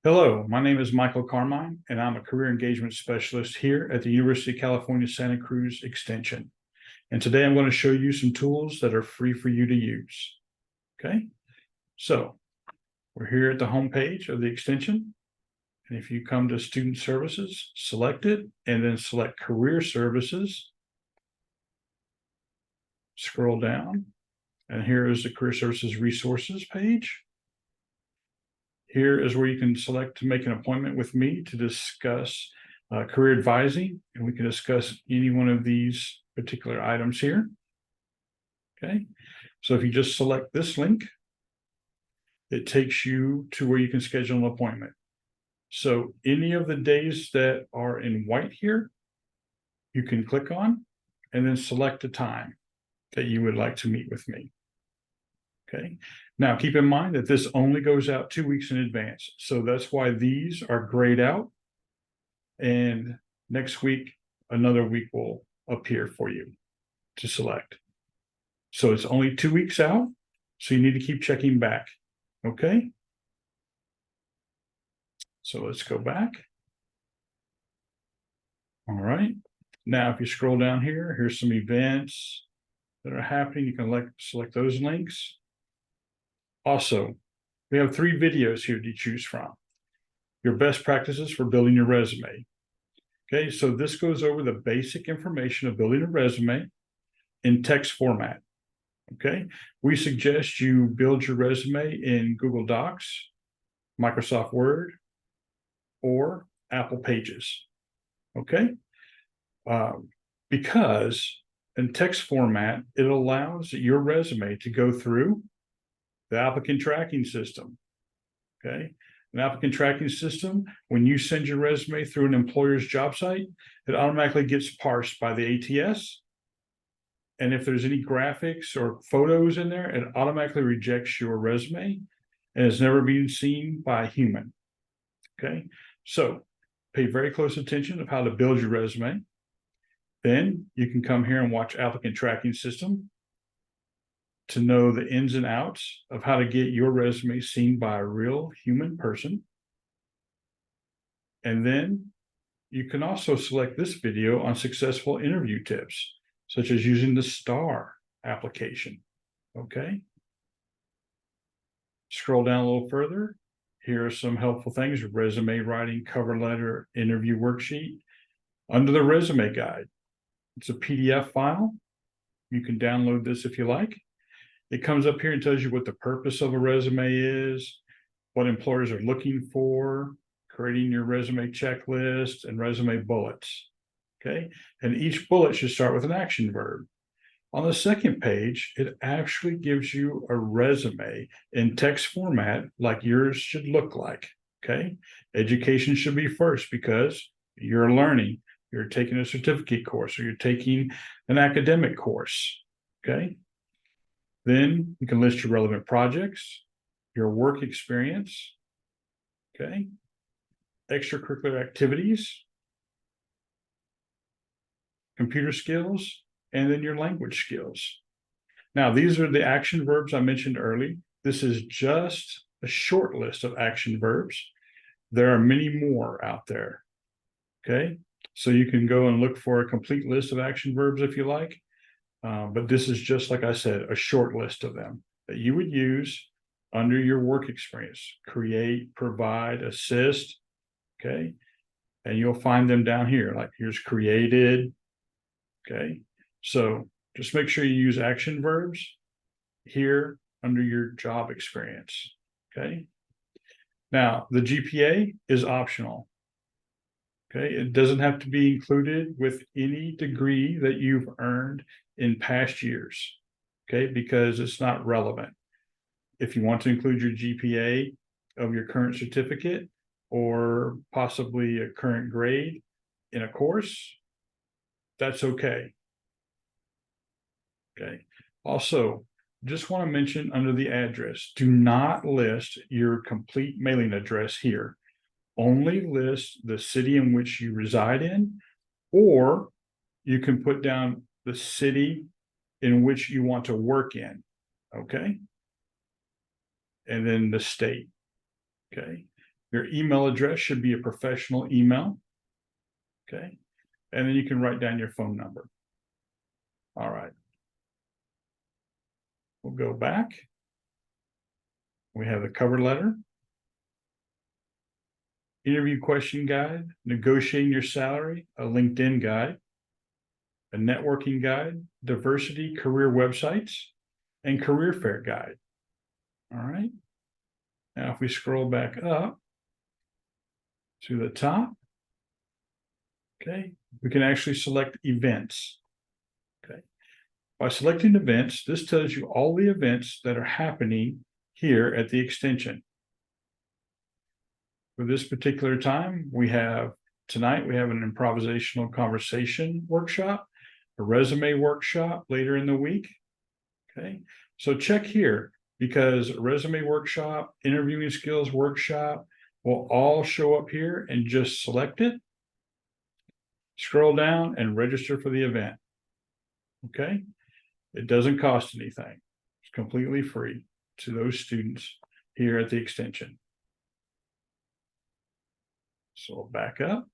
Hello, my name is Michael Carmine, and I'm a career engagement specialist here at the University of California, Santa Cruz Extension. And today I'm going to show you some tools that are free for you to use. Okay, so we're here at the home page of the extension. And if you come to Student Services, select it, and then select Career Services. Scroll down, and here is the Career Services Resources page. Here is where you can select to make an appointment with me to discuss career advising, and we can discuss any one of these particular items here. Okay, so if you just select this link, it takes you to where you can schedule an appointment. So any of the days that are in white here, you can click on and then select a time that you would like to meet with me. Okay, now keep in mind that this only goes out 2 weeks in advance. So that's why these are grayed out. And next week, another week will appear for you to select. So it's only 2 weeks out. So you need to keep checking back. Okay. So let's go back. All right. Now, if you scroll down here, here's some events that are happening. You can select those links. Also, we have 3 videos here to choose from. Your best practices for building your resume. Okay, so this goes over the basic information of building a resume in text format. Okay, we suggest you build your resume in Google Docs, Microsoft Word, or Apple Pages. Okay, because in text format, it allows your resume to go through the applicant tracking system. Okay, an applicant tracking system, when you send your resume through an employer's job site, it automatically gets parsed by the ATS. And if there's any graphics or photos in there, it automatically rejects your resume and has never been seen by a human. Okay, so pay very close attention of how to build your resume. Then you can come here and watch applicant tracking system to know the ins and outs of how to get your resume seen by a real human person. And then you can also select this video on successful interview tips, such as using the STAR application. Okay. Scroll down a little further. Here are some helpful things: resume writing, cover letter, interview worksheet. Under the resume guide, it's a PDF file. You can download this if you like. It comes up here and tells you what the purpose of a resume is, what employers are looking for, creating your resume checklist, and resume bullets. Okay, and each bullet should start with an action verb. On the second page, it actually gives you a resume in text format like yours should look like. Okay, education should be first because you're learning. You're taking a certificate course or you're taking an academic course. Okay, then you can list your relevant projects, your work experience, okay, extracurricular activities, computer skills, and then your language skills. Now, these are the action verbs I mentioned earlier. This is just a short list of action verbs. There are many more out there. Okay, so you can go and look for a complete list of action verbs if you like. But this is just, like I said, a short list of them that you would use under your work experience. Create, provide, assist. Okay, and you'll find them down here. Like here's created. Okay, so just make sure you use action verbs here under your job experience. Okay, now the GPA is optional. Okay, it doesn't have to be included with any degree that you've earned in past years. Okay, because it's not relevant. If you want to include your GPA of your current certificate or possibly a current grade in a course, that's okay. Okay. Also, just want to mention under the address, do not list your complete mailing address here. Only list the city in which you reside in, or you can put down the city in which you want to work in. Okay. And then the state. Okay. Your email address should be a professional email. Okay. And then you can write down your phone number. All right. We'll go back. We have the cover letter, interview question guide, negotiating your salary, a LinkedIn guide, a networking guide, diversity career websites, and career fair guide. All right. Now, if we scroll back up to the top, okay, we can actually select events. Okay. By selecting events, this tells you all the events that are happening here at the extension. For this particular time, tonight we have an improvisational conversation workshop, a resume workshop later in the week. Okay, so check here because resume workshop, interviewing skills workshop will all show up here, and just select it. Scroll down and register for the event. Okay, it doesn't cost anything. It's completely free to those students here at the extension. So I'll back up.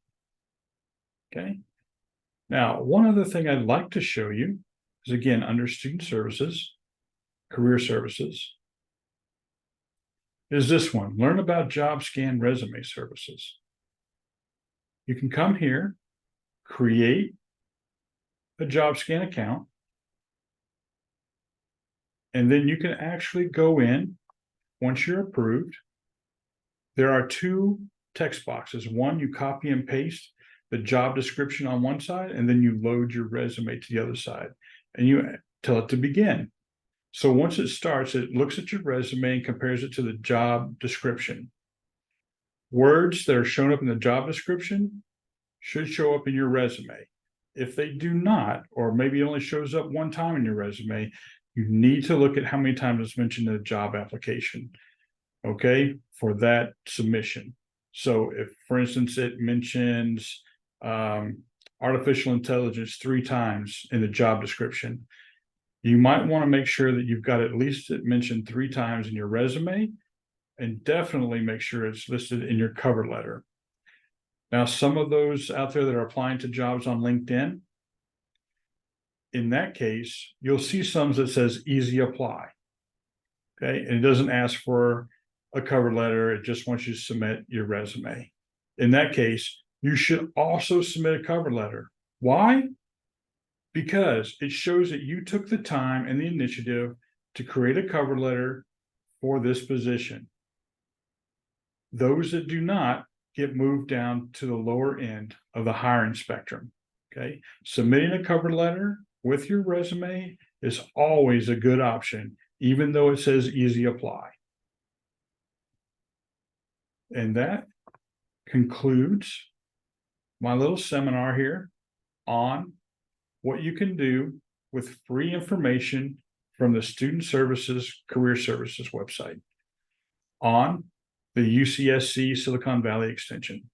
Okay. Now, one other thing I'd like to show you is, again, under student services, career services, is this one, learn about job scan resume services. You can come here, create a job scan account, and then you can actually go in once you're approved. There are two text boxes. One, you copy and paste the job description on one side, and then you load your resume to the other side, and you tell it to begin. So once it starts, it looks at your resume and compares it to the job description. Words that are shown up in the job description should show up in your resume. If they do not, or maybe it only shows up one time in your resume, you need to look at how many times it's mentioned in the job application, okay, for that submission. So if, for instance, it mentions artificial intelligence 3 times in the job description, you might want to make sure that you've got at least it mentioned 3 times in your resume, and definitely make sure it's listed in your cover letter. Now, some of those out there that are applying to jobs on LinkedIn, in that case, you'll see some that says easy apply. Okay, and it doesn't ask for a cover letter, it just wants you to submit your resume. In that case, you should also submit a cover letter. Why? Because it shows that you took the time and the initiative to create a cover letter for this position. Those that do not get moved down to the lower end of the hiring spectrum. Okay, submitting a cover letter with your resume is always a good option, even though it says easy apply. And that concludes my little seminar here on what you can do with free information from the Student Services Career Services website on the UCSC Silicon Valley Extension.